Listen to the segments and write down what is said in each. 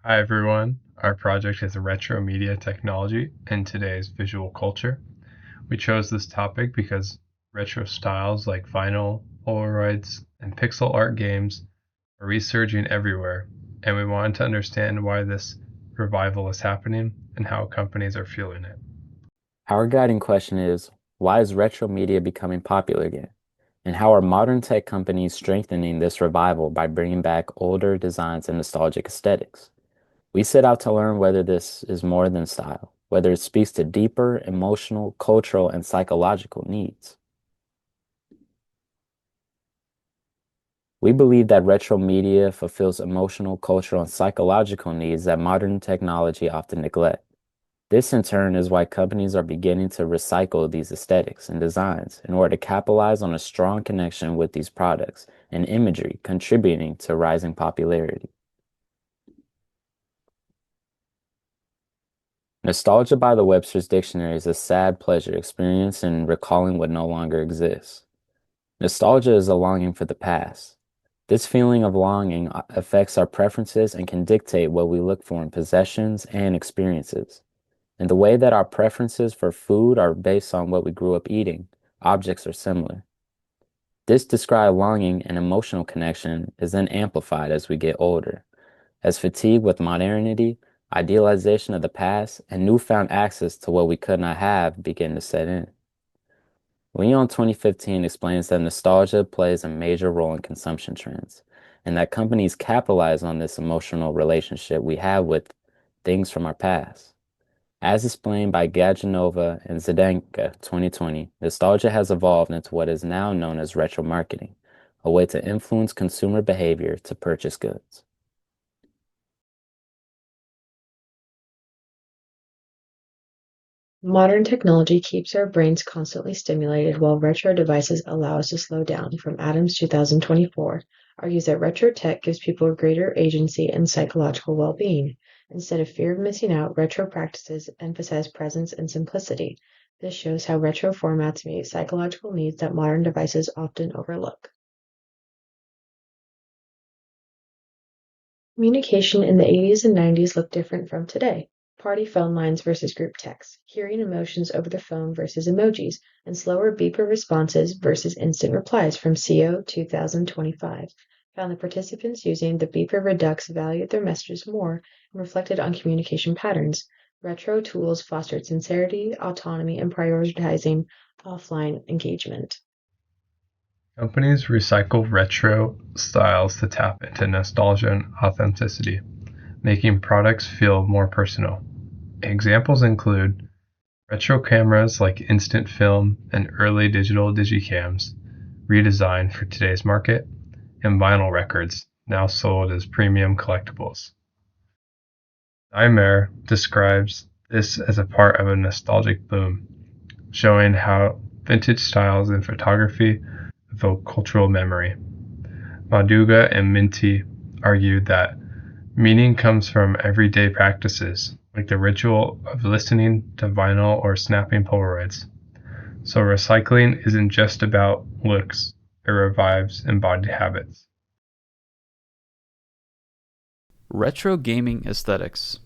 Hi everyone, our project is retro media technology and today's visual culture. We chose this topic because retro styles like vinyl, Polaroids, and pixel art games are resurging everywhere, and we wanted to understand why this revival is happening and how companies are fueling it. Our guiding question is, why is retro media becoming popular again? And how are modern tech companies strengthening this revival by bringing back older designs and nostalgic aesthetics? We set out to learn whether this is more than style, whether it speaks to deeper emotional, cultural, and psychological needs. We believe that retro media fulfills emotional, cultural, and psychological needs that modern technology often neglects. This, in turn, is why companies are beginning to recycle these aesthetics and designs in order to capitalize on a strong connection with these products and imagery, contributing to rising popularity. Nostalgia by the Webster's Dictionary is a sad pleasure experienced in recalling what no longer exists. Nostalgia is a longing for the past. This feeling of longing affects our preferences and can dictate what we look for in possessions and experiences. And the way that our preferences for food are based on what we grew up eating, objects are similar. This described longing and emotional connection is then amplified as we get older, as fatigue with modernity, idealization of the past, and newfound access to what we could not have begin to set in. Leon 2015 explains that nostalgia plays a major role in consumption trends, and that companies capitalize on this emotional relationship we have with things from our past. As explained by Gajanova and Zdenka 2020, nostalgia has evolved into what is now known as retro marketing, a way to influence consumer behavior to purchase goods. Modern technology keeps our brains constantly stimulated while retro devices allow us to slow down. From Adams 2024 argues that retro tech gives people greater agency and psychological well-being. Instead of fear of missing out, retro practices emphasize presence and simplicity. This shows how retro formats meet psychological needs that modern devices often overlook. Communication in the 80s and 90s looked different from today. Party phone lines versus group text, hearing emotions over the phone versus emojis, and slower beeper responses versus instant replies from CO 2025 found that participants using the beeper redux valued their messages more and reflected on communication patterns. Retro tools fostered sincerity, autonomy, and prioritizing offline engagement. Companies recycle retro styles to tap into nostalgia and authenticity, making products feel more personal. Examples include retro cameras like instant film and early digital digicams, redesigned for today's market, and vinyl records, now sold as premium collectibles. Nightmare describes this as a part of a nostalgic boom, showing how vintage styles in photography evoke cultural memory. Maduga and Minty argued that meaning comes from everyday practices, like the ritual of listening to vinyl or snapping Polaroids. So recycling isn't just about looks, it revives embodied habits. Retro gaming aesthetics.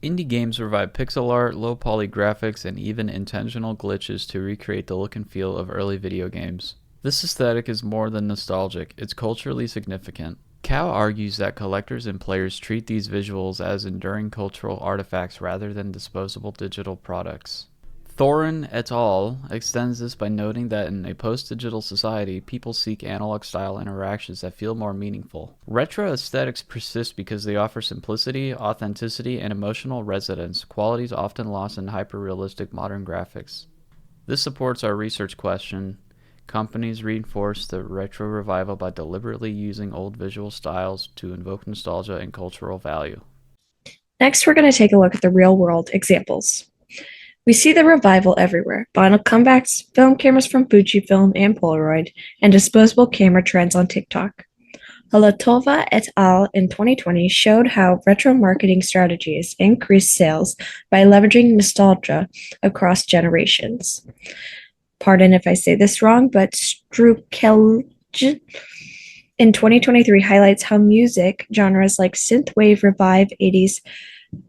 Indie games revive pixel art, low poly graphics, and even intentional glitches to recreate the look and feel of early video games. This aesthetic is more than nostalgic, it's culturally significant. Cao argues that collectors and players treat these visuals as enduring cultural artifacts rather than disposable digital products. Thorin et al. Extends this by noting that in a post-digital society, people seek analog-style interactions that feel more meaningful. Retro aesthetics persist because they offer simplicity, authenticity, and emotional resonance, qualities often lost in hyper-realistic modern graphics. This supports our research question. Companies reinforce the retro revival by deliberately using old visual styles to invoke nostalgia and cultural value. Next, we're going to take a look at the real-world examples. We see the revival everywhere: vinyl comebacks, film cameras from Fujifilm and Polaroid, and disposable camera trends on TikTok. Halatova et al. In 2020 showed how retro marketing strategies increase sales by leveraging nostalgia across generations. Pardon if I say this wrong, but Strukelj in 2023 highlights how music genres like synthwave revive 80s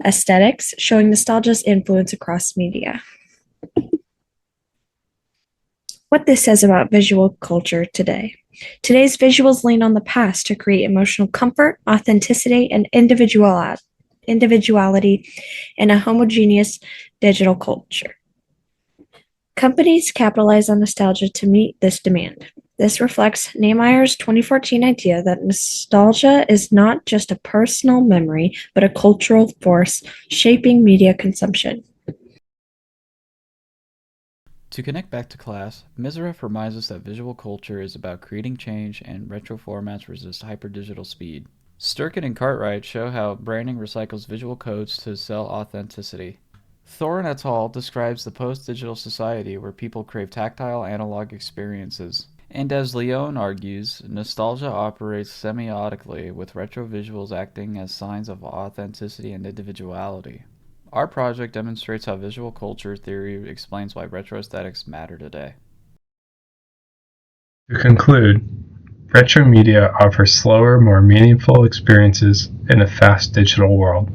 aesthetics, showing nostalgia's influence across media. What this says about visual culture today. Today's visuals lean on the past to create emotional comfort, authenticity, and individuality in a homogeneous digital culture. Companies capitalize on nostalgia to meet this demand. This reflects Nehmeyer's 2014 idea that nostalgia is not just a personal memory, but a cultural force shaping media consumption. To connect back to class, Mizaref reminds us that visual culture is about creating change and retro formats resist hyperdigital speed. Sturkin and Cartwright show how branding recycles visual codes to sell authenticity. Thorin et al. Describes the post-digital society where people crave tactile analog experiences. And as Leone argues, nostalgia operates semiotically, with retro visuals acting as signs of authenticity and individuality. Our project demonstrates how visual culture theory explains why retro aesthetics matter today. To conclude, retro media offers slower, more meaningful experiences in a fast digital world.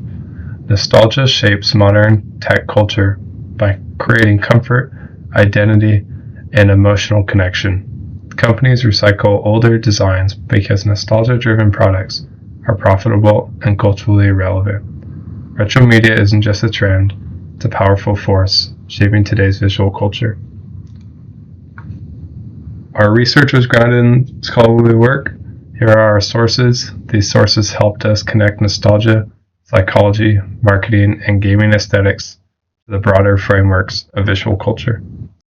Nostalgia shapes modern tech culture by creating comfort, identity, and emotional connection. Companies recycle older designs because nostalgia-driven products are profitable and culturally relevant. Retro media isn't just a trend, it's a powerful force shaping today's visual culture. Our research was grounded in scholarly work. Here are our sources. These sources helped us connect nostalgia, psychology, marketing, and gaming aesthetics to the broader frameworks of visual culture.